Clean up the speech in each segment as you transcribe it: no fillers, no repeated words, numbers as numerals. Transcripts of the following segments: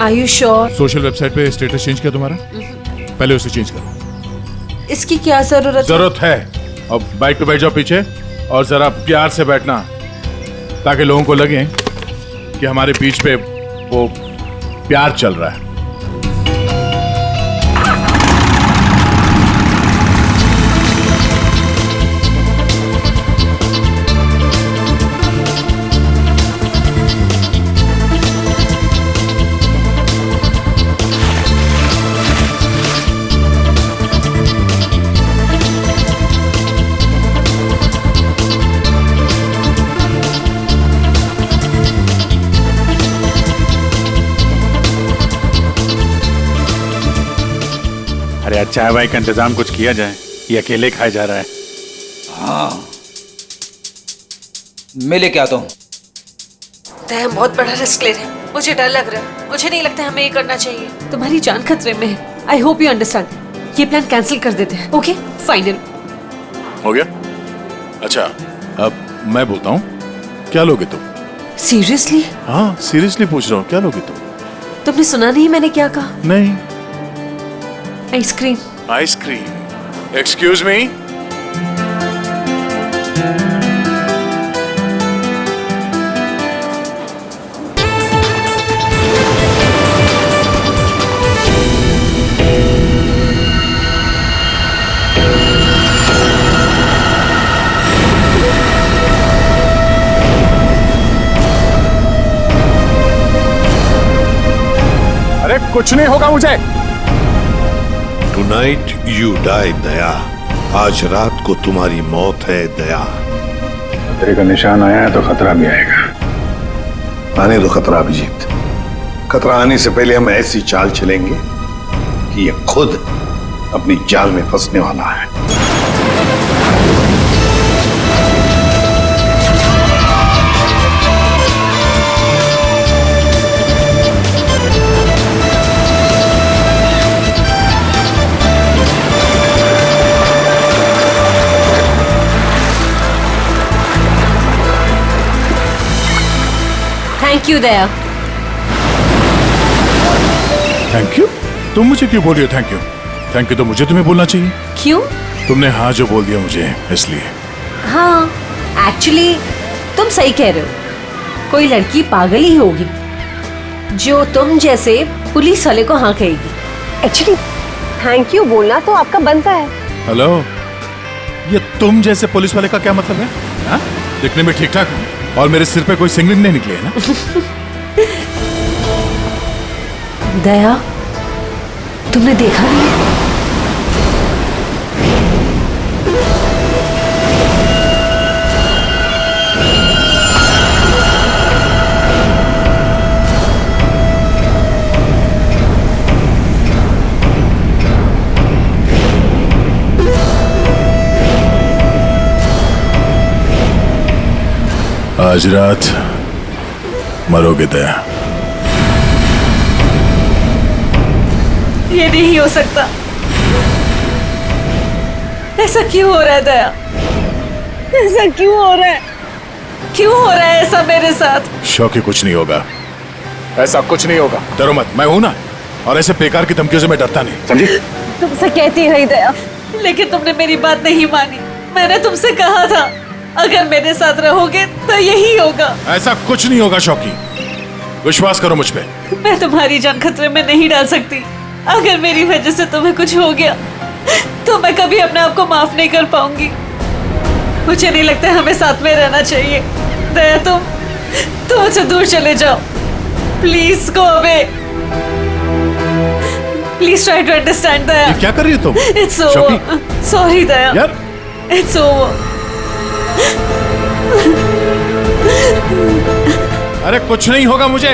Are you sure? Social website पे status change किया तुम्हारा? पहले उसे चेंज करो। इसकी क्या जरूरत है? अब बाइक पे बैठ जाओ पीछे और जरा प्यार से बैठना ताकि लोगों को लगे कि हमारे बीच पे वो प्यार चल रहा है। अरे अच्छा है भाई का इंतजाम कुछ किया जाए, ये अकेले खाया जा रहा है। हाँ मिले क्या तुम? हम बहुत बड़ा रिस्क ले रहे हैं, मुझे डर लग रहा है। मुझे नहीं लगता हमें ये करना चाहिए। तुम्हारी जान खतरे में है। I hope you understand. ये प्लान कैंसिल कर देते हैं। ओके फाइनल हो गया? अच्छा अब मैं बोलता हूँ, क्या लोगे तुम? सीरियसली? हाँ सीरियसली पूछ रहा हूँ, क्या लोगे तुम? तुमने सुना नहीं मैंने क्या कहा? नहीं। आइसक्रीम। आइसक्रीम? Excuse me? अरे कुछ नहीं होगा मुझे। Tonight you die, दया। आज रात को तुम्हारी मौत है दया। खतरे का निशान आया है तो खतरा भी आएगा। आने दो खतरा अभिजीत। खतरा आने से पहले हम ऐसी चाल चलेंगे कि ये खुद अपनी जाल में फंसने वाला है। Thank you Daya. Thank you? तुम मुझे क्यों बोल रही हो थैंक यू? थैंक यू तो मुझे तुम्हें बोलना चाहिए। क्यों? तुमने हाँ जो बोल दिया मुझे इसलिए। हाँ एक्चुअली तुम सही कह रहे हो। कोई लड़की पागल ही होगी जो तुम जैसे पुलिस वाले को हाँ कहेगी। एक्चुअली थैंक यू बोलना तो आपका बनता है। हेलो, ये तुम जैसे पुलिस वाले का क्या मतलब है? हाँ? दिखने में ठीक ठाक और मेरे सिर पे कोई सिंगलिंग नहीं निकली है ना? दया तुमने देखा नहीं? आज रात मरोगे दया। ये नहीं हो सकता। ऐसा क्यों हो रहा है दया? ऐसा क्यों हो रहा है? क्यों हो रहा है ऐसा मेरे साथ? शौकी कुछ नहीं होगा, ऐसा कुछ नहीं होगा। डरो मत, मैं हूं ना। और ऐसे बेकार की धमकियों से मैं डरता नहीं, समझी? तुमसे कहती रही दया, लेकिन तुमने मेरी बात नहीं मानी। मैंने तुमसे कहा था अगर मेरे साथ रहोगे तो यही होगा। ऐसा कुछ नहीं होगा शौकी, विश्वास करो मुझ पे। मैं तुम्हारी जान खतरे में नहीं डाल सकती। अगर मेरी वजह से तुम्हें कुछ हो गया तो मैं कभी अपने आप को माफ नहीं कर पाऊंगी। मुझे नहीं लगता हमें साथ में रहना चाहिए। दया तुम मुझसे दूर चले जाओ। Please go away. Please try to understand Daya. ये क्या कर रही हो तुम? It's over. सॉरी दया। यार इट्स ओवर। अरे कुछ नहीं होगा मुझे।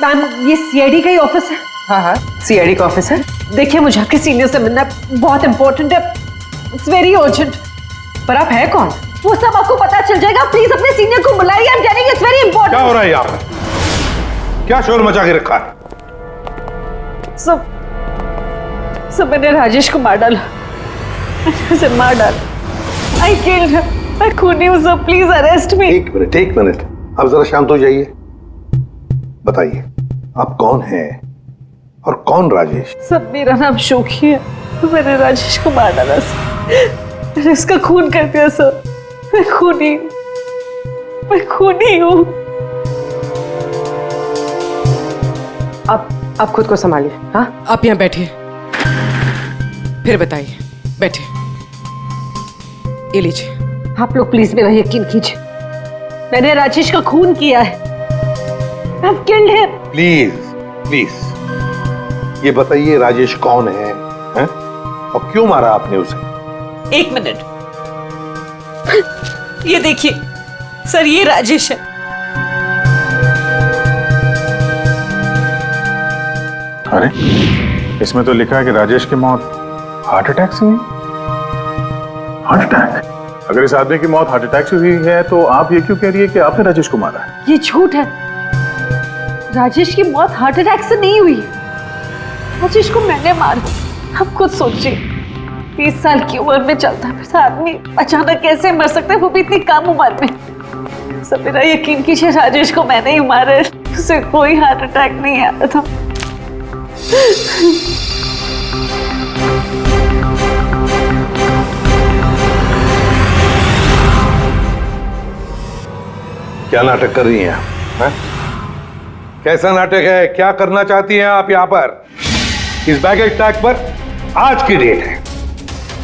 मैम ये सीआईडी का ही ऑफिस है। हाँ हाँ, सीआईडी का ऑफिस है। देखिए मुझे आपके सीनियर से मिलना बहुत इंपॉर्टेंट है, इट्स वेरी अर्जेंट। पर आप है कौन? वो सब आपको पता चल जाएगा, प्लीज अपने सीनियर को बुलाइए, I am telling it's very क्या हो इंपॉर्टेंट। रहा है यहाँ पर? क्या शोर मचा के रखा है? सब मैंने राजेश को मार डाला, उसे मार डाला। आई किल्ड हिम, मैं खूनी हूँ सर, प्लीज अरेस्ट मी। एक मिनट, आप जरा शांत हो जाइए। बताइए आप कौन हैं और कौन राजेश? सब मेरा नाम शोकी है, मैंने राजेश को मार डाला सर, मैंने उसका खून कर दिया सर, मैं खूनी हूँ। आप खुद को संभालिए। हाँ, आप यहाँ बैठिए, फिर बताइए। बैठिए, ये लीजिए। आप लोग प्लीज मेरा यकीन कीजिए, मैंने राजेश का खून किया है। I've killed him. प्लीज ये बताइए राजेश कौन है, हैं? और क्यों मारा आपने उसे? 1 मिनट, ये देखिए सर, ये राजेश है। अरे इसमें तो लिखा है कि राजेश की मौत हार्ट अटैक से हुई। Heart attack? अगर इस आदमी की मौत हार्ट अटैक से हुई है तो आप ये क्यों कह रही है कि आपने राजेश को मारा है? ये झूठ है, राजेश की मौत हार्ट अटैक से नहीं हुई, राजेश को मैंने मारा। आप खुद सोचिए, 30 साल की उम्र में चलता फिरता आदमी अचानक कैसे मर सकता है, वो भी इतनी कम उम्र में। सब मेरा यकीन कीजिए, राजेश को मैंने ही मारा है, उसे कोई हार्ट अटैक नहीं आया था। क्या नाटक कर रही हैं आप, हैं? कैसा नाटक है? क्या करना चाहती हैं आप यहाँ पर? इस बैगेज टैग पर आज की डेट है,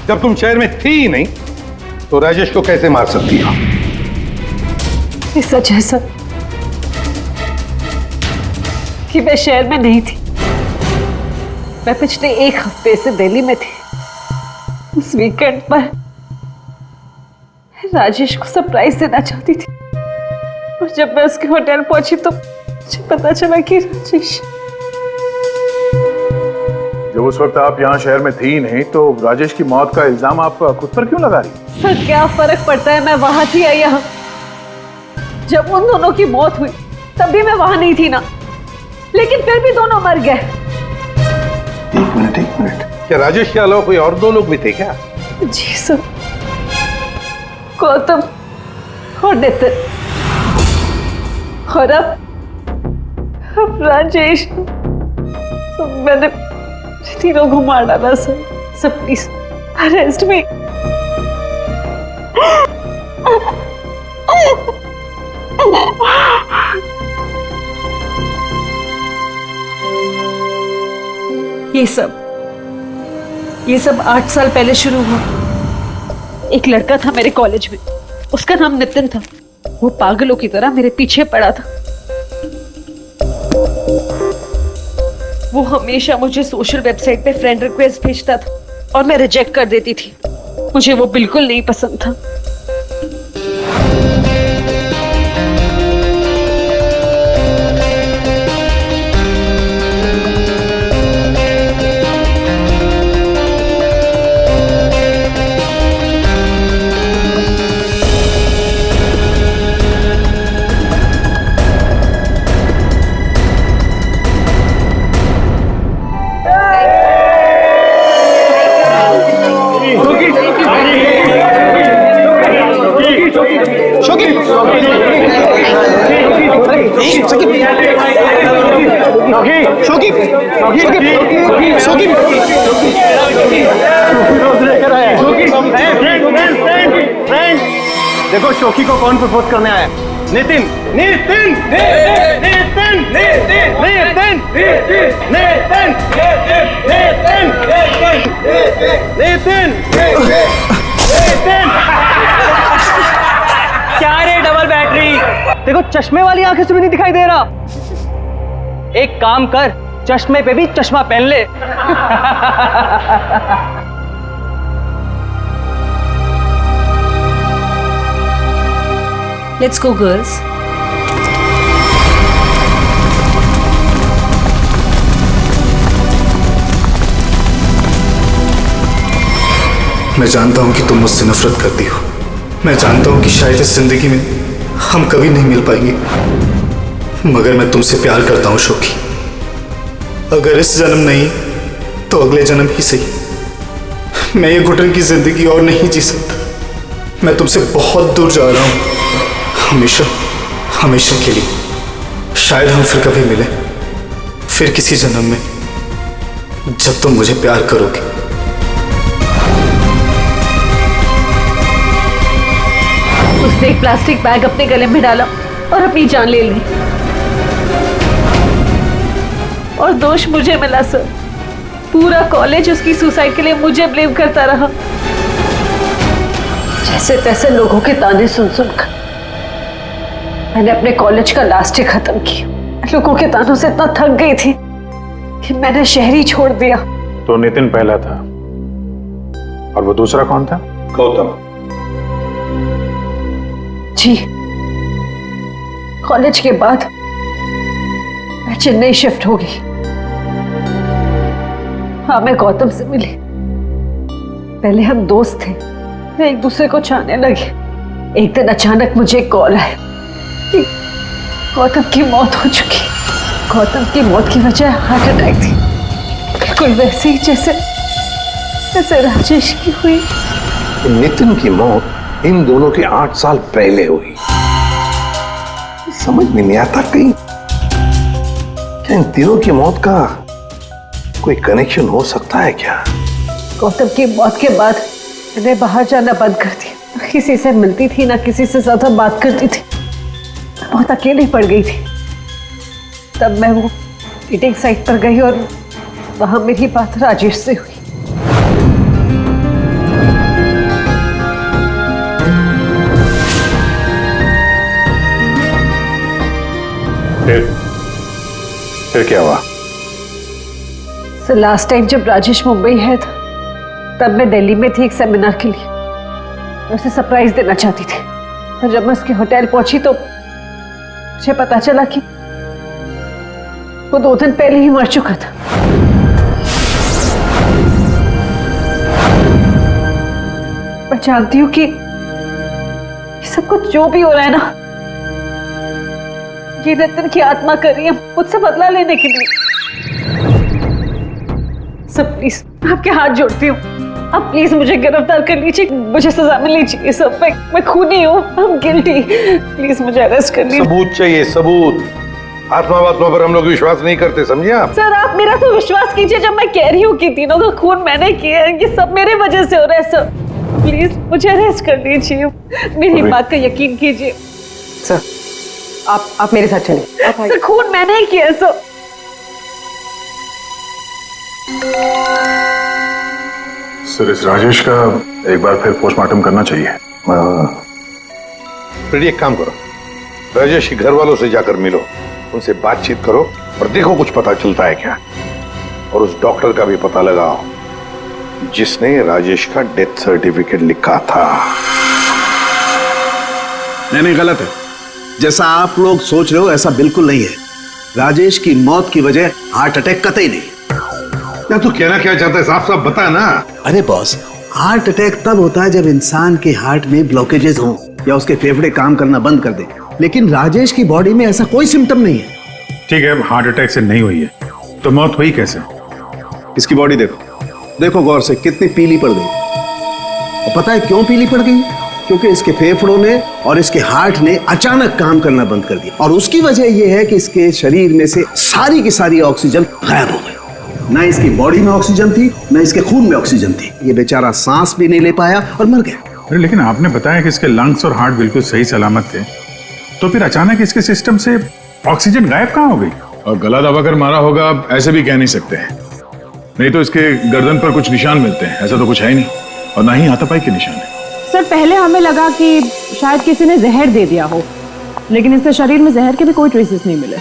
जब तुम शहर में थी ही नहीं तो राजेश को कैसे मार सकती हो? ये सच है सर कि मैं शहर में नहीं थी, मैं पिछले 1 हफ्ते से दिल्ली में थी। उस वीकेंड पर राजेश को सरप्राइज देना चाहती थी, और जब मैं उसके होटल पहुंची तो मुझे पता चला कि राजेश। जब उस वक्त आप यहाँ शहर में थी नहीं तो राजेश की मौत का इल्जाम आप खुद पर क्यों लगा रही? सर क्या फर्क पड़ता है, मैं वहां थी या यहाँ? जब उन दोनों की मौत हुई तब भी मैं वहां नहीं थी ना, लेकिन फिर भी दोनों मर गए। एक मिनट, क्या राजेश के अलावा कोई और 2 लोग भी थे क्या? जी सर, गौतम और नितिन, और अब राजेश। तो मैंने तीनों को मार डाला सर। सब प्लीज अरेस्ट मी। ये सब 8 साल पहले शुरू हुआ। एक लड़का था मेरे कॉलेज में, उसका नाम नितिन था। वो पागलों की तरह मेरे पीछे पड़ा था। वो हमेशा मुझे सोशल वेबसाइट पे फ्रेंड रिक्वेस्ट भेजता था और मैं रिजेक्ट कर देती थी। मुझे वो बिल्कुल नहीं पसंद था। देखो शोकी को कौन प्रपोज करने आया? नितिन। नितिन नितिन नितिन नितिन नितिन नितिन नितिन। क्या रे डबल बैटरी? देखो चश्मे वाली आंखें से भी नहीं दिखाई दे रहा। एक काम कर, चश्मे पे भी चश्मा पहन ले। Let's go, girls. मैं जानता हूं कि तुम मुझसे नफरत करती हो। मैं जानता हूं कि शायद इस जिंदगी में हम कभी नहीं मिल पाएंगे, मगर मैं तुमसे प्यार करता हूं शोकी। अगर इस जन्म नहीं तो अगले जन्म ही सही। मैं ये घुटन की जिंदगी और नहीं जी सकता। मैं तुमसे बहुत दूर जा रहा हूं, हमेशा हमेशा के लिए। शायद हम फिर कभी मिलें, फिर किसी जन्म में, जब तुम मुझे प्यार करोगे। उसने एक प्लास्टिक बैग अपने गले में डाला और अपनी जान ले ली, और दोष मुझे मिला सर। पूरा कॉलेज उसकी सुसाइड के लिए मुझे ब्लेम करता रहा। जैसे तैसे लोगों के ताने सुन सुनकर मैंने अपने कॉलेज का लास्ट ईयर खत्म किया। लोगों के तानों से इतना थक गई थी कि मैंने शहर ही छोड़ दिया। तो नितिन पहला था, और वो दूसरा कौन था? गौतम। जी, कॉलेज के बाद मैं चेन्नई शिफ्ट हो गई। हाँ, मैं गौतम से मिली। पहले हम दोस्त थे, मैं एक दूसरे को चाहने लगे। एक दिन अचानक मुझे कॉल आया कि गौतम की मौत हो चुकी। गौतम की मौत की वजह हार्ट अटैक थी, बिल्कुल वैसे ही जैसे राजेश की हुई। नितिन की मौत इन दोनों के 8 साल पहले हुई। समझ में नहीं आता कहीं क्या इन तीनों की मौत का कोई कनेक्शन हो सकता है क्या? गौतम की मौत के बाद मैंने बाहर जाना बंद कर दिया। ना किसी से मिलती थी, ना किसी से ज्यादा बात करती थी। बहुत अकेली पड़ गई थी। तब मैं वो मीटिंग साइट पर गई और वहां मेरी बात राजेश से हुई। फिर क्या हुआ? सर, लास्ट टाइम जब राजेश मुंबई है था, तब मैं दिल्ली में थी एक सेमिनार के लिए। मैं उसे सरप्राइज देना चाहती थी, और जब मैं उसके होटल पहुंची तो मुझे पता चला कि वो 2 दिन पहले ही मर चुका था। मैं जानती हूँ कि सब कुछ जो भी हो रहा है ना, ये नितिन की आत्मा कर रही है मुझसे बदला लेने के लिए। सब प्लीज, आपके हाथ जोड़ती हूँ, आप प्लीज मुझे गिरफ्तार कर लीजिए। मुझे सजा मिलनी चाहिए। सब मैं खूनी हूँ, I'm guilty। प्लीज मुझे अरेस्ट कर लीजिए। सबूत चाहिए, सबूत। आत्मा वात्मा पर हम लोग विश्वास नहीं करते, समझे आप? सर, आप मेरा तो विश्वास कीजिए जब मैं कह रही हूँ कि तीनों का खून मैंने किया है। ये सब मेरे वजह से हो रहा है सर। प्लीज मुझे अरेस्ट कर लीजिए, मेरी बात का यकीन कीजिए। सर, आप मेरे साथ चलिए। सर, खून मैंने ही किया है सर। सर, इस राजेश का एक बार फिर पोस्टमार्टम करना चाहिए। फिर एक काम करो, राजेश के घर वालों से जाकर मिलो, उनसे बातचीत करो और देखो कुछ पता चलता है क्या। और उस डॉक्टर का भी पता लगाओ जिसने राजेश का डेथ सर्टिफिकेट लिखा था। नहीं, गलत है। जैसा आप लोग सोच रहे हो ऐसा बिल्कुल नहीं है। राजेश की मौत की वजह हार्ट अटैक कतई नहीं। या तू कहना क्या चाहता है? साफ साफ बता ना। अरे बॉस, हार्ट अटैक तब होता है जब इंसान के हार्ट में ब्लॉकेजेस हों या उसके फेफड़े काम करना बंद कर दें। लेकिन राजेश की बॉडी में ऐसा कोई सिम्टम नहीं है। ठीक है, हार्ट अटैक से नहीं हुई है तो मौत हुई कैसे? इसकी बॉडी देखो गौर से, कितनी पीली पड़ गई। और पता है क्यों पीली पड़ गई? क्योंकि इसके फेफड़ों ने और इसके हार्ट ने अचानक काम करना बंद कर दिया। और उसकी वजह यह है कि इसके शरीर में से सारी की सारी ऑक्सीजन गायब हो गई। ना इसकी बॉडी में ऑक्सीजन थी, ना इसके खून में ऑक्सीजन थी। ये बेचारा सांस भी नहीं ले पाया और मर गया। अरे लेकिन आपने बताया कि इसके लंग्स और हार्ट बिल्कुल सही सलामत थे, तो फिर अचानक इसके सिस्टम से ऑक्सीजन गायब कहाँ हो गई? और गला दबाकर मारा होगा ऐसे भी कह नहीं सकते हैं। नहीं तो इसके गर्दन पर कुछ निशान मिलते हैं, ऐसा तो कुछ है ही नहीं, और ना ही हाथापाई के निशान है। सर, पहले हमें लगा कि शायद किसी ने जहर दे दिया हो, लेकिन इसके शरीर में जहर के भी कोई ट्रेसेस नहीं मिले।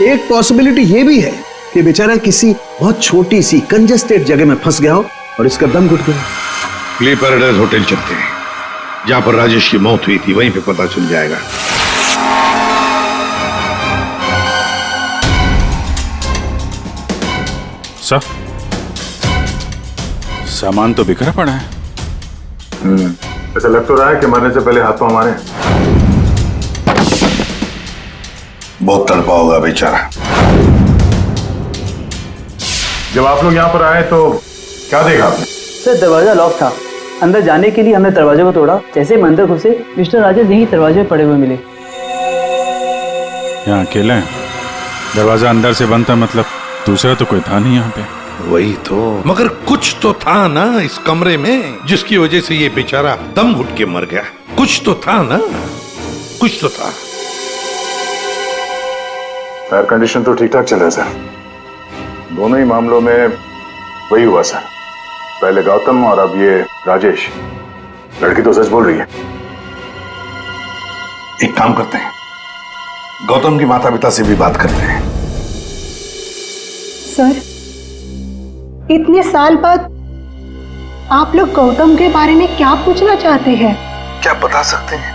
एक पॉसिबिलिटी ये भी है कि बेचारा किसी बहुत छोटी सी कंजेस्टेड जगह में फंस गया हो और इसका दम घुट गया। ग्ले पैराडाइज होटल चलते हैं, जहां पर राजेश की मौत हुई थी, वहीं पे पता चल जाएगा। सर, सामान तो बिखरा पड़ा है। ऐसा लग तो रहा है कि मरने से पहले हाथ पांव मारे। बहुत तड़पा होगा बेचारा। जब आप लोग यहाँ पर आए तो क्या देखा आपने? सर दरवाजा लॉक था। अंदर जाने के लिए हमने दरवाजे को तोड़ा। जैसे हम अंदर घुसे मिस्टर राजेश यहीं दरवाजे में पड़े हुए मिले। यहाँ अकेले हैं? दरवाजा अंदर से बंद था, मतलब दूसरा तो कोई था नहीं यहाँ पे। वही तो, मगर कुछ तो था ना इस कमरे में जिसकी वजह से ये बेचारा दम घुट के मर गया। कुछ तो था ना, कुछ तो था। फायर कंडीशन तो ठीक ठाक चल रहा है सर। दोनों ही मामलों में वही हुआ सर, पहले गौतम और अब ये राजेश। लड़की तो सच बोल रही है। एक काम करते हैं, गौतम के माता पिता से भी बात करते हैं। सर, इतने साल बाद आप लोग गौतम के बारे में क्या पूछना चाहते हैं? क्या बता सकते हैं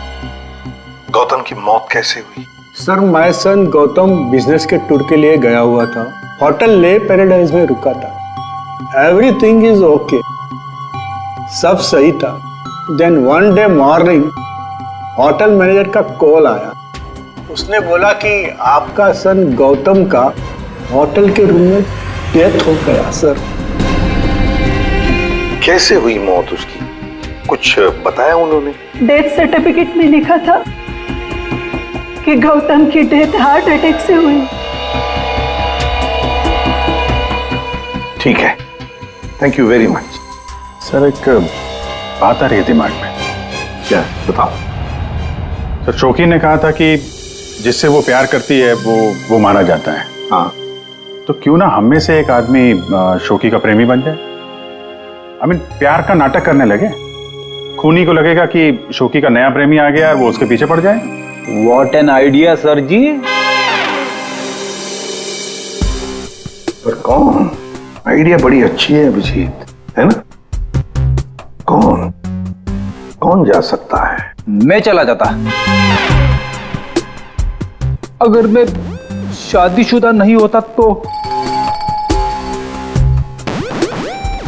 गौतम की मौत कैसे हुई? Sir, my son Gautam business के टूर के लिए गया हुआ था। होटल ले पैराडाइज में रुका था। एवरीथिंग इज ओके, सब सही था। Then one day morning hotel manager का कॉल आया। उसने बोला कि आपका सन गौतम का होटल के रूम में डेथ हो गया। सर, कैसे हुई मौत उसकी? कुछ बताया उन्होंने? डेथ सर्टिफिकेट में लिखा था कि गौतम की डेथ हार्ट अटैक से हुई। ठीक है, thank you very much. Sir, एक बात आ रही है दिमाग में। क्या? बताओ। सर, शोकी ने कहा था कि जिससे वो प्यार करती है वो मारा जाता है। हाँ, तो क्यों ना हम में से एक आदमी शोकी का प्रेमी बन जाए। प्यार का नाटक करने लगे। खूनी को लगेगा कि शोकी का नया प्रेमी आ गया और वो उसके पीछे पड़ जाए। व्हाट एन आइडिया सर जी। पर कौन? आइडिया बड़ी अच्छी है अभिजीत, है ना? कौन जा सकता है? मैं चला जाता। अगर मैं शादीशुदा नहीं होता तो।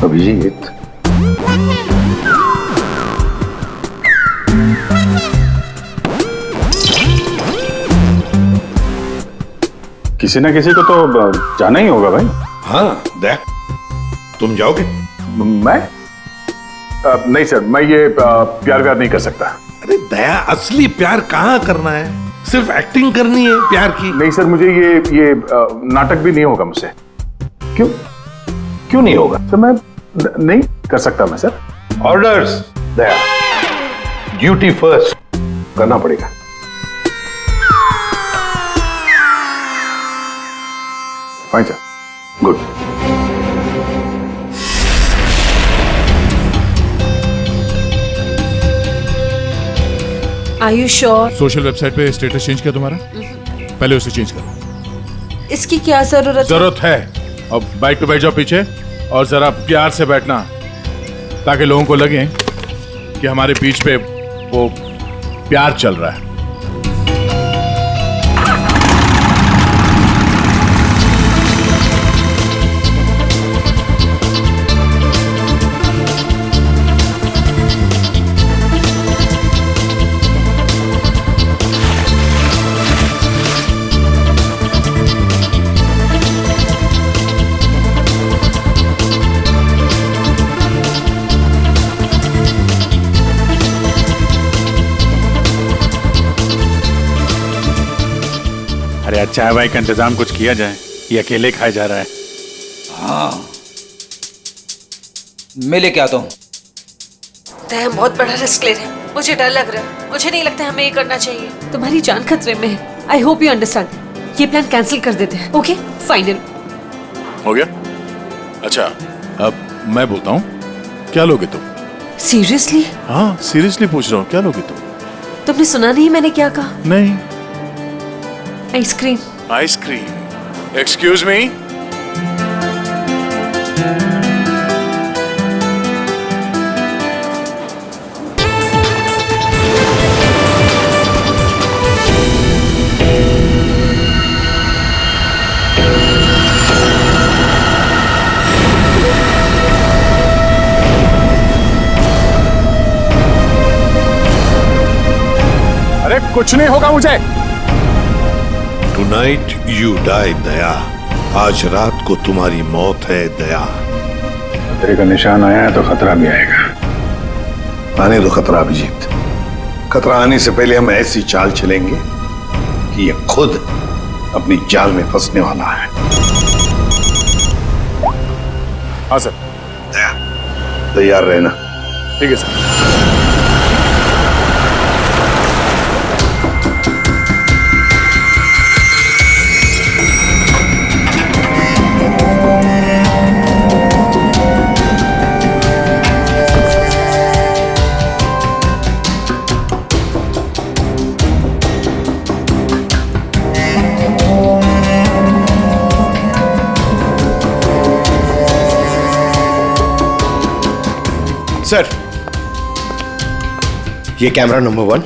अभिजीत, किसी ना किसी को तो जाना ही होगा भाई। हाँ, देख, तुम जाओगे? मैं नहीं सर, मैं ये प्यार नहीं कर सकता। अरे दया, असली प्यार कहाँ करना है? सिर्फ एक्टिंग करनी है प्यार की। नहीं सर, मुझे ये नाटक भी नहीं होगा मुझसे। क्यों नहीं होगा? सर, मैं नहीं कर सकता मैं सर। ऑर्डर्स दया, ड्यूटी फर्स्ट करना पड़ेगा। Fine sir, good. Are you sure? Social website पे स्टेटस चेंज किया तुम्हारा? पहले उसे चेंज करो। इसकी क्या जरूरत है? अब बाइक पे बैठ जाओ पीछे और जरा प्यार से बैठना, ताकि लोगों को लगे कि हमारे बीच पे वो प्यार चल रहा है। अरे यार, चाय वाय का इंतजाम कुछ किया जाए, ये अकेले खाया जा रहा है। हाँ, मैं लेके आता हूँ। हम बहुत बड़ा रिस्क ले रहे हैं। मुझे डर लग रहा है। मुझे नहीं लगता हमें ये करना चाहिए। तुम्हारी जान खतरे में है। I hope you understand. ये प्लान कैंसिल कर देते हैं। ओके, फाइनल हो गया? अच्छा, अब मैं बोलता हूँ, क्या लोगे तुम? सीरियसली? हाँ, सीरियसली पूछ रहा हूँ, क्या लोगे तुम? तुमने सुना नहीं मैंने क्या कहा? नहीं। आइसक्रीम। आइसक्रीम? Excuse me? कुछ नहीं होगा मुझे। टुनाइट यू डाई दया, आज रात को तुम्हारी मौत है दया। खतरे का निशान आया है तो खतरा भी आएगा। आने दो खतरा अभिजीत। खतरा आने से पहले हम ऐसी चाल चलेंगे कि ये खुद अपनी जाल में फंसने वाला है। हाँ सर। दया, तैयार रहना। ठीक है सर। सर, ये कैमरा नंबर 1,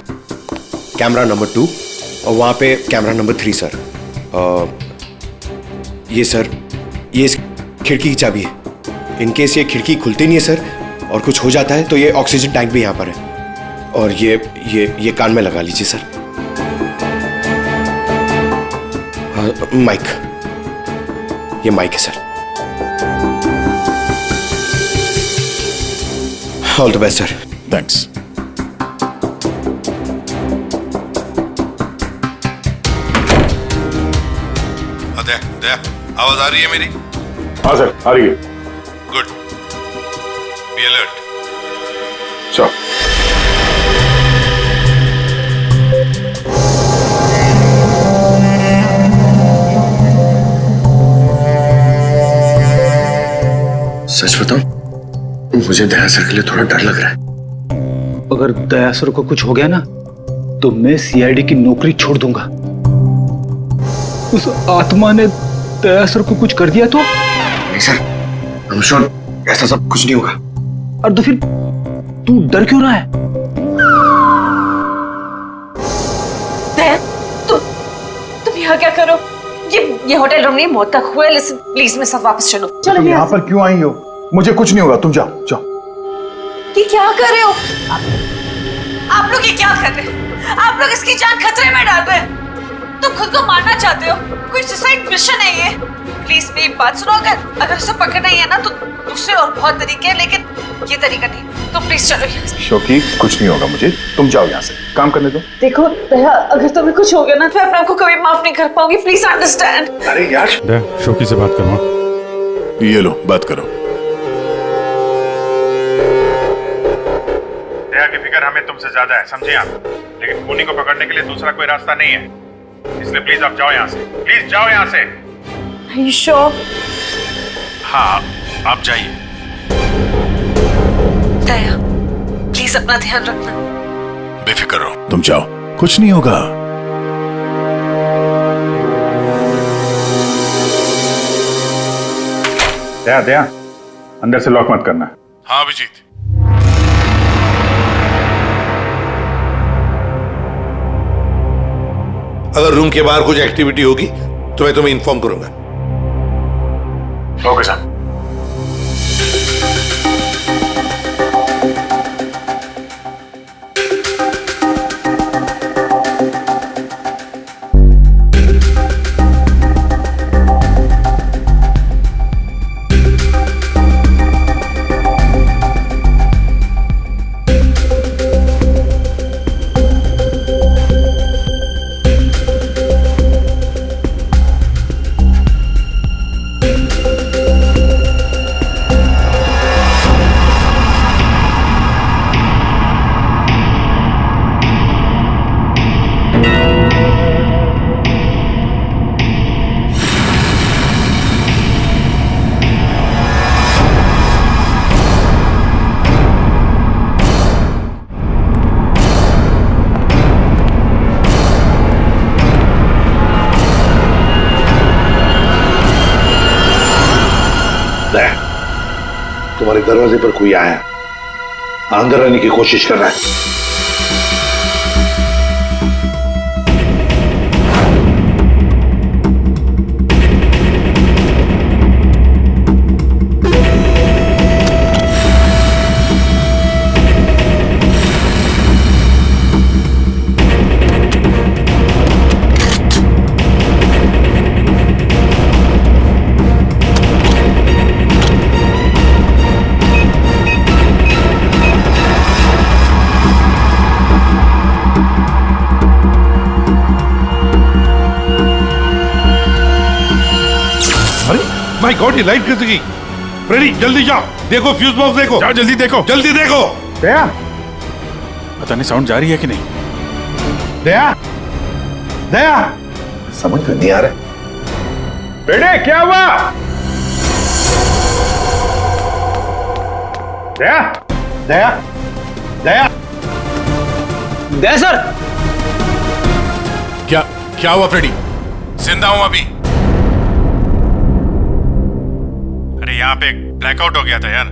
कैमरा नंबर 2 और वहाँ पे कैमरा नंबर 3 सर। ये सर, ये इस खिड़की की चाबी है। इनकेस ये खिड़की खुलती नहीं है सर और कुछ हो जाता है तो ये ऑक्सीजन टैंक भी यहाँ पर है। और ये कान में लगा लीजिए सर। माइक, ये माइक है sir. All the best sir. Thanks. Daya, आवाज आ रही है मेरी? हाँ सर, आ रही है। Good, be alert. चलो। सच बताऊं, मुझे दया सर के लिए थोड़ा डर लग रहा है। अगर दया सर को कुछ हो गया ना तो मैं सीआईडी की नौकरी छोड़ दूंगा। उस आत्मा ने दया सर को कुछ कर दिया तो? नहीं सर, I'm sure ऐसा सब कुछ नहीं होगा। और तो फिर तू डर क्यों रहा है? दया, तुम यहाँ क्या करो? ये होटल रूम नहीं, मौत का कुआं है। लिसन प्लीज, मेरे साथ वापस चलो। चलो तुम यहाँ पर क्यों आई हो? मुझे कुछ नहीं होगा, तुम जाओ जाओ। ये क्या कर रहे हो आप लोग? ये क्या कर रहे हो आप लोग? इसकी जान खतरे में डाल रहे हैं। तुम खुद को मारना चाहते हो? कोई सुसाइड मिशन है ये? प्लीज मेरी बात सुनो। अगर उसे पकड़ना ही है ना तो दूसरे और बहुत तरीके हैं, लेकिन ये तरीका नहीं। तो प्लीज चलो यहाँ से। शोकी, कुछ नहीं होगा मुझे, तुम जाओ यहाँ से, काम करने दो। देखो दया, अगर तुम्हें कुछ हो गया ना तो मैं अपने आप को कभी माफ नहीं कर पाऊंगी। Please understand. अरे यार, दया, शोकी से बात करो। ये लो, बात करो। दया की फिक्र हमें तुमसे ज्यादा है, समझे आप? लेकिन खूनी को पकड़ने के लिए दूसरा कोई रास्ता नहीं है, इसलिए प्लीज आप जाओ यहाँ से। प्लीज जाओ यहाँ से। Are you sure? हाँ, आप जाइए। दया, प्लीज अपना ध्यान रखना। बेफिक्र रहो, तुम जाओ, कुछ नहीं होगा। दया, दया, अंदर से लॉक मत करना। हाँ अभिजीत। अगर रूम के बाहर कुछ एक्टिविटी होगी तो मैं तुम्हें इन्फॉर्म करूंगा। Okay sir. तुम्हारे दरवाजे पर कोई आया, अंदर आने की कोशिश कर रहा है। अरे माय गॉड, ये लाइट कैसे गई? फ्रेडी जल्दी जाओ, देखो फ्यूज बॉक्स देखो। जाओ जल्दी देखो। जल्दी देखो। दया, पता नहीं साउंड जा रही है कि नहीं। दया, दया, समझ में नहीं आ रहा। बेटे क्या हुआ? दया, दया, दया, दया सर। क्या हुआ फ्रेडी? जिंदा हूं अभी। अरे यहाँ पे ब्लैकआउट हो गया था यार।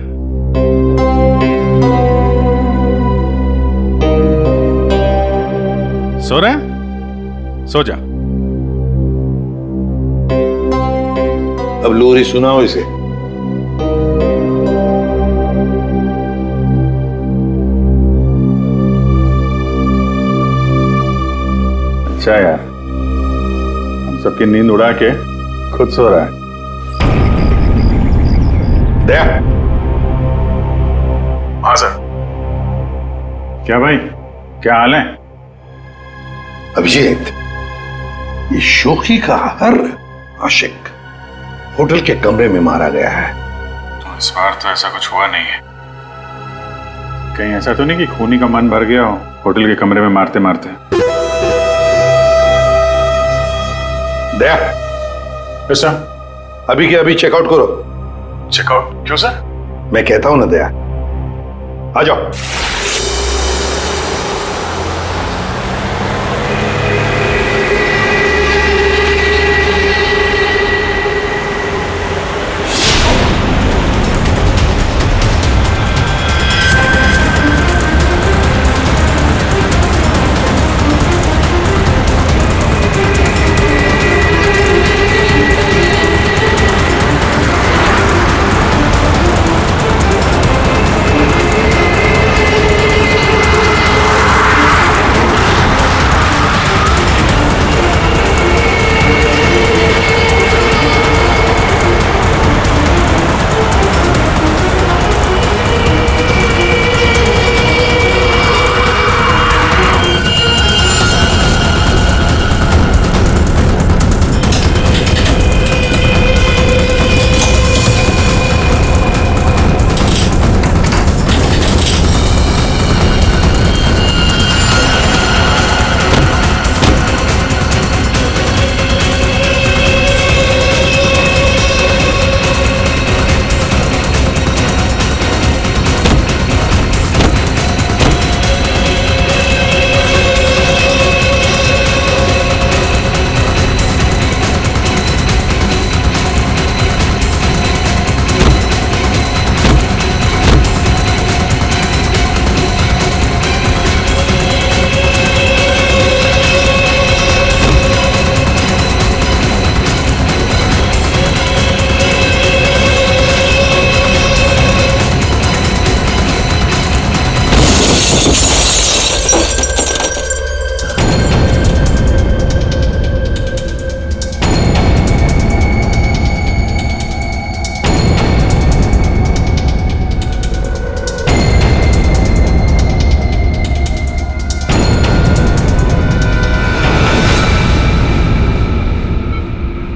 सो रहा है? सो जा। अब लोरी सुनाओ इसे। अच्छा यार, हम सबकी नींद उड़ा के खुद सो रहा है। दया। हाँ सर। क्या भाई, क्या हाल है? अभिजीत, ये शोखी का हर आशिक होटल के कमरे में मारा गया है। तो इस बार तो ऐसा कुछ हुआ नहीं है। कहीं ऐसा तो नहीं कि खूनी का मन भर गया हो होटल के कमरे में मारते मारते? दया, ऐसा अभी के अभी चेकआउट करो। चेकआउट क्यों सर? मैं कहता हूं ना दया, आ जाओ।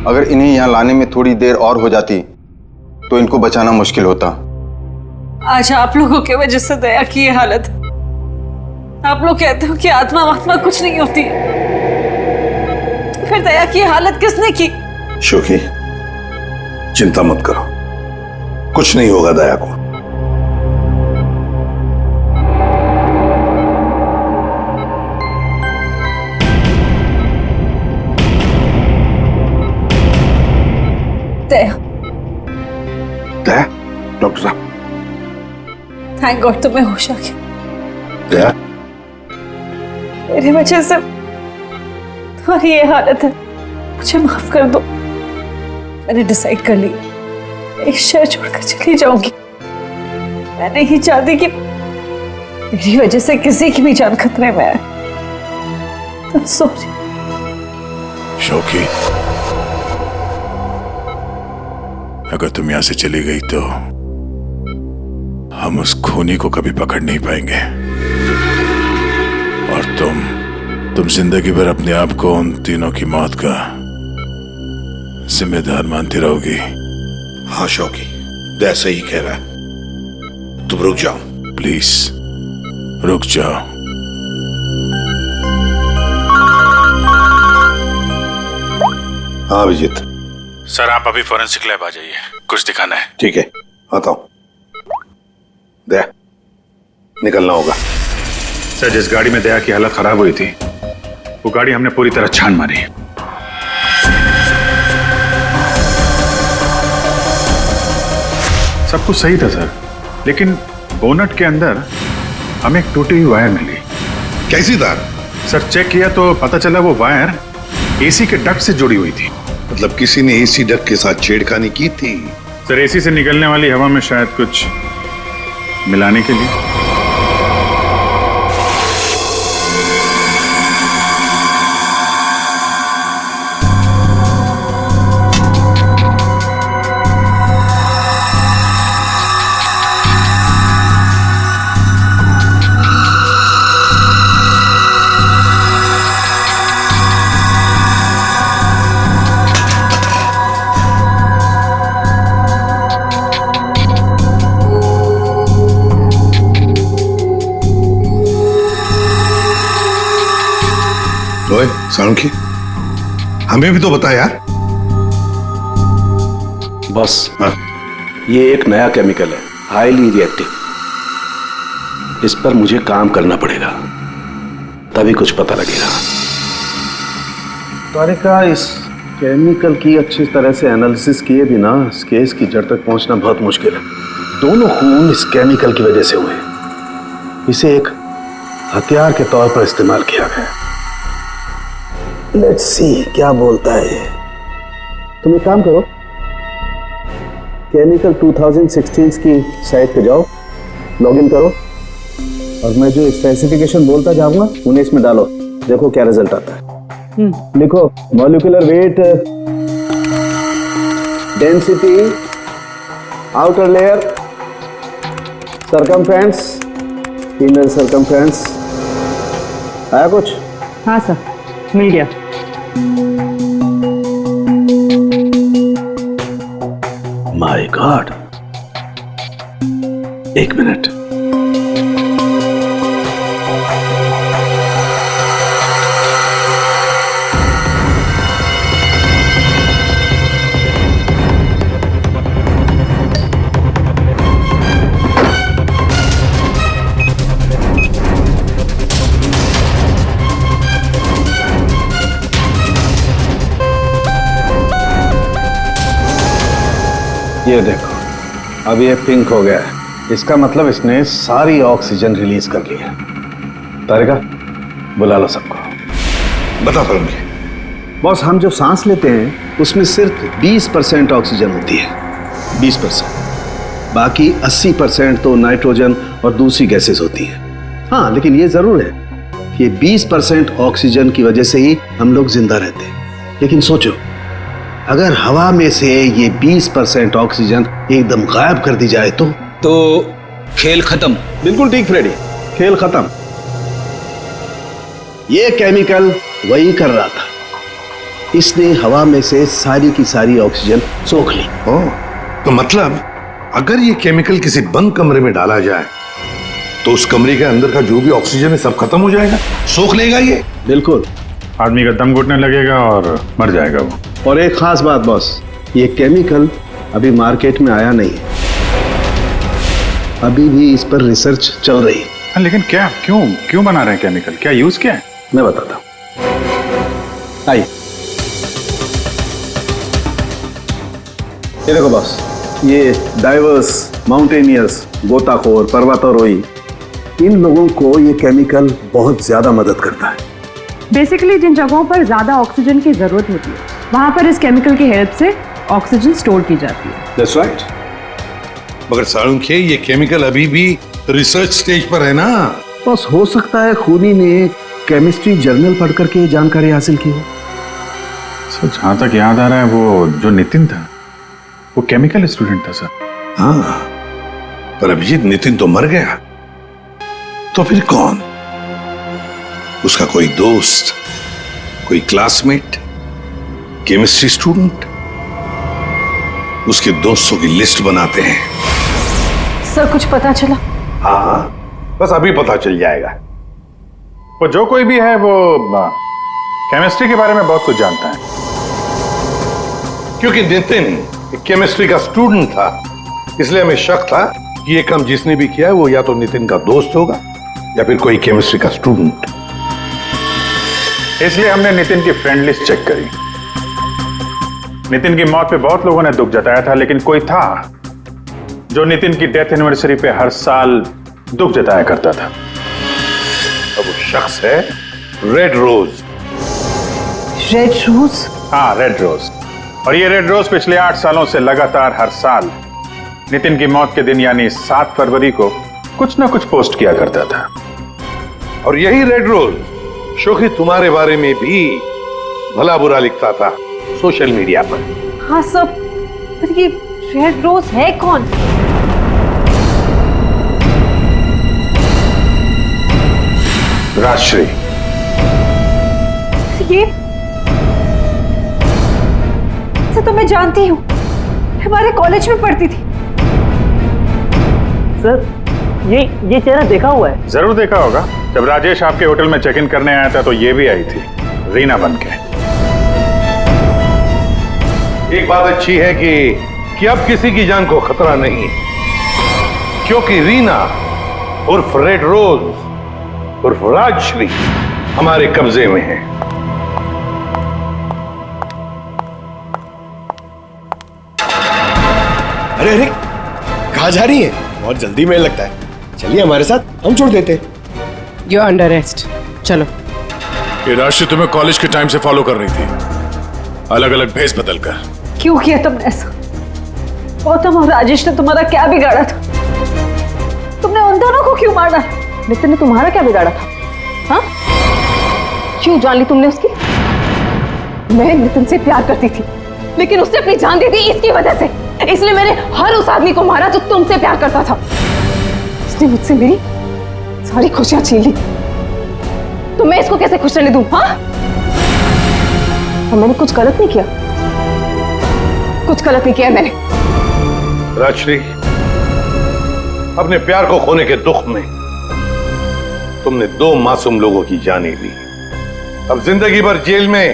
अगर इन्हें यहाँ लाने में थोड़ी देर और हो जाती तो इनको बचाना मुश्किल होता। आज आप लोगों की वजह से दया की ये हालत। आप लोग कहते हो कि आत्मा वात्मा कुछ नहीं होती, तो फिर दया की हालत किसने की? शोकी, चिंता मत करो, कुछ नहीं होगा दया को। दया, दया, डॉक्टर साहब। थैंक गॉड तुम्हें होश आ गया। दया, मेरी वजह से तुम्हारी ये हालत है, मुझे माफ कर दो। मैंने डिसाइड कर लिया, इस शहर छोड़कर चली जाऊंगी। मैं नहीं चाहती कि मेरी वजह से किसी की भी जान खतरे में आए। सॉरी। शोकी, अगर तुम यहां से चली गई तो हम उस खूनी को कभी पकड़ नहीं पाएंगे, और तुम जिंदगी भर अपने आप को उन तीनों की मौत का जिम्मेदार मानती रहोगी। हाँ शौकी, दया सही कह रहा है। तुम रुक जाओ प्लीज, रुक जाओ। हाँ अभिजीत। सर आप अभी फॉरेंसिक लैब आ जाइए, कुछ दिखाना है। ठीक है, आता हूं। दया, निकलना होगा। सर, जिस गाड़ी में दया की हालत खराब हुई थी, वो गाड़ी हमने पूरी तरह छान मारी। सब कुछ सही था सर, लेकिन बोनट के अंदर हमें एक टूटी हुई वायर मिली। कैसी तार? सर चेक किया तो पता चला वो वायर एसी के डक्ट से जुड़ी हुई थी। मतलब किसी ने एसी डक्ट के साथ छेड़खानी की थी? सर एसी से निकलने वाली हवा में शायद कुछ मिलाने के लिए। ओए साणुखी, हमें भी तो बता यार। बॉस, ये एक नया केमिकल है, हाईली रिएक्टिव। इस पर मुझे काम करना पड़ेगा, तभी कुछ पता लगेगा। तारिका, इस केमिकल की अच्छी तरह से एनालिसिस किए बिना इस केस की जड़ तक पहुंचना बहुत मुश्किल है। दोनों खून इस केमिकल की वजह से हुए। इसे एक हथियार के तौर पर इस्तेमाल किया गया। लेट्स सी क्या बोलता है ये। तुम एक काम करो, केमिकल 2016 की साइट पे जाओ, लॉगिन करो और मैं जो स्पेसिफिकेशन बोलता जाऊंगा उन्हें इसमें डालो, देखो क्या रिजल्ट आता है। लिखो molecular weight, density, outer layer, circumference, inner circumference. आया कुछ? हाँ सर, मिल गया। माय गॉड, एक मिनट। ये देखो, अब ये पिंक हो गया है। इसका मतलब इसने सारी ऑक्सीजन रिलीज कर ली है। तारिका, बुला लो सबको। बता करूंगी। बॉस, हम जो सांस लेते हैं उसमें सिर्फ 20% ऑक्सीजन होती है, 20%। बाकी 80% तो नाइट्रोजन और दूसरी गैसेस होती है। हाँ, लेकिन ये जरूर है कि 20% ऑक्सीजन की वजह से ही हम लोग जिंदा रहते हैं। लेकिन सोचो, अगर हवा में से ये 20% ऑक्सीजन एकदम गायब कर दी जाए तो खेल खत्म। बिल्कुल ठीक फ्रेडी, खेल खत्म। ये केमिकल वही कर रहा था। इसने हवा में से सारी की सारी ऑक्सीजन सोख ली। ओह, तो मतलब अगर ये केमिकल किसी बंद कमरे में डाला जाए तो उस कमरे के अंदर का जो भी ऑक्सीजन है सब खत्म हो जाएगा, सोख लेगा ये। बिल्कुल, आदमी का दम घुटने लगेगा और मर जाएगा वो। और एक खास बात बॉस, ये केमिकल अभी मार्केट में आया नहीं है, अभी भी इस पर रिसर्च चल रही है। लेकिन क्या, क्यों बना रहे हैं केमिकल? क्या यूज क्या है? मैं बताता हूं, आइए। ये देखो बॉस, ये डाइवर्स, माउंटेनियर्स, गोताखोर, पर्वतारोही, इन लोगों को ये केमिकल बहुत ज्यादा मदद करता है। बेसिकली जिन जगहों पर ज्यादा ऑक्सीजन की जरूरत होती है वहां पर इस केमिकल की हेल्प से ऑक्सीजन स्टोर की जाती है। That's right. मगर साळुंखे, ये केमिकल अभी भी रिसर्च स्टेज पर है ना। बस हो सकता है खूनी ने केमिस्ट्री जर्नल पढ़ करके जानकारी हासिल की हो। सर, जहां तक याद आ रहा है वो जो नितिन था वो केमिकल स्टूडेंट था सर। हाँ, पर अभिजीत, नितिन तो मर गया, तो फिर कौन? उसका कोई दोस्त, कोई क्लासमेट, केमिस्ट्री स्टूडेंट? उसके दोस्तों की लिस्ट बनाते हैं। सर कुछ पता चला? हाँ हाँ, बस अभी पता चल जाएगा। वो जो कोई भी है वो केमिस्ट्री के बारे में बहुत कुछ जानता है। क्योंकि नितिन केमिस्ट्री का स्टूडेंट था, इसलिए हमें शक था कि ये काम जिसने भी किया है वो या तो नितिन का दोस्त होगा या फिर कोई केमिस्ट्री का स्टूडेंट। इसलिए हमने नितिन की फ्रेंड लिस्ट चेक करी। नितिन की मौत पे बहुत लोगों ने दुख जताया था, लेकिन कोई था जो नितिन की डेथ एनिवर्सरी पे हर साल दुख जताया करता था। अब वो शख्स है रेड रोज। Red rose? हाँ, रेड रोज। और ये रेड रोज पिछले 8 सालों से लगातार हर साल नितिन की मौत के दिन यानी 7 फरवरी को कुछ ना कुछ पोस्ट किया करता था। और यही रेड रोज शोखी तुम्हारे बारे में भी भला बुरा लिखता था सोशल मीडिया पर। हाँ सब, पर ये रेड रोज है कौन? राजश्री। ये तो मैं जानती हूँ, हमारे कॉलेज में पढ़ती थी। सर ये चेहरा देखा हुआ है। जरूर देखा होगा। जब राजेश आपके होटल में चेक इन करने आया था तो ये भी आई थी, रीना बनके। एक बात अच्छी है कि अब किसी की जान को खतरा नहीं है, क्योंकि रीना उर्फ रेड रोज उर्फ राजश्री हमारे कब्जे में है। अरे अरे, कहाँ जा रही है? बहुत जल्दी में लगता है। चलिए हमारे साथ, हम छोड़ देते। You under arrest. चलो। ये राशि तुम्हें कॉलेज के टाइम से फॉलो कर रही थी, अलग अलग भेस बदल कर। क्यों किया तुमने ऐसा? गौतम और राजेश ने तुम्हारा क्या बिगाड़ा था? तुमने उन दोनों को क्यों मारा? नितिन ने तुम्हारा क्या बिगाड़ा था? हाँ? क्यों जान ली तुमने उसकी? मैं नितिन से प्यार करती थी, लेकिन उसने अपनी जान दे दी इसकी वजह से। इसलिए मैंने हर उस आदमी को मारा जो तुमसे प्यार करता था। उसने मुझसे मेरी सारी खुशियां छीन ली, तो मैं इसको कैसे खुश रहने दूं? हाँ? और मैंने कुछ गलत नहीं किया, कुछ गलत नहीं किया मैंने। राजश्री, अपने प्यार को खोने के दुख में तुमने 2 मासूम लोगों की जानें ली। अब जिंदगी भर जेल में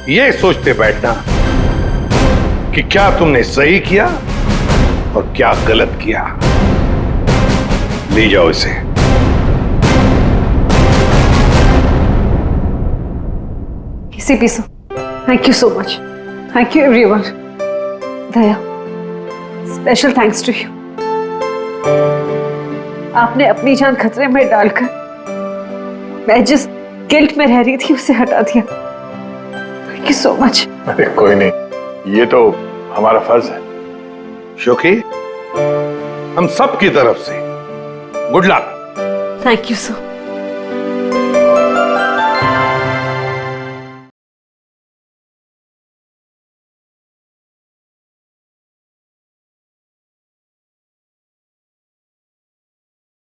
ये सोचते बैठना कि क्या तुमने सही किया और क्या गलत किया। ले जाओ इसे। इसी पीसो। Thank you so much. Thank you everyone. Daya, special thanks to you. आपने अपनी जान खतरे में डालकर मैं जिस गिल्ट में रह रही थी उसे हटा दिया। Thank you so much. अरे कोई नहीं, ये तो हमारा फर्ज है। शोखी, हम सब की तरफ से good luck. Thank you so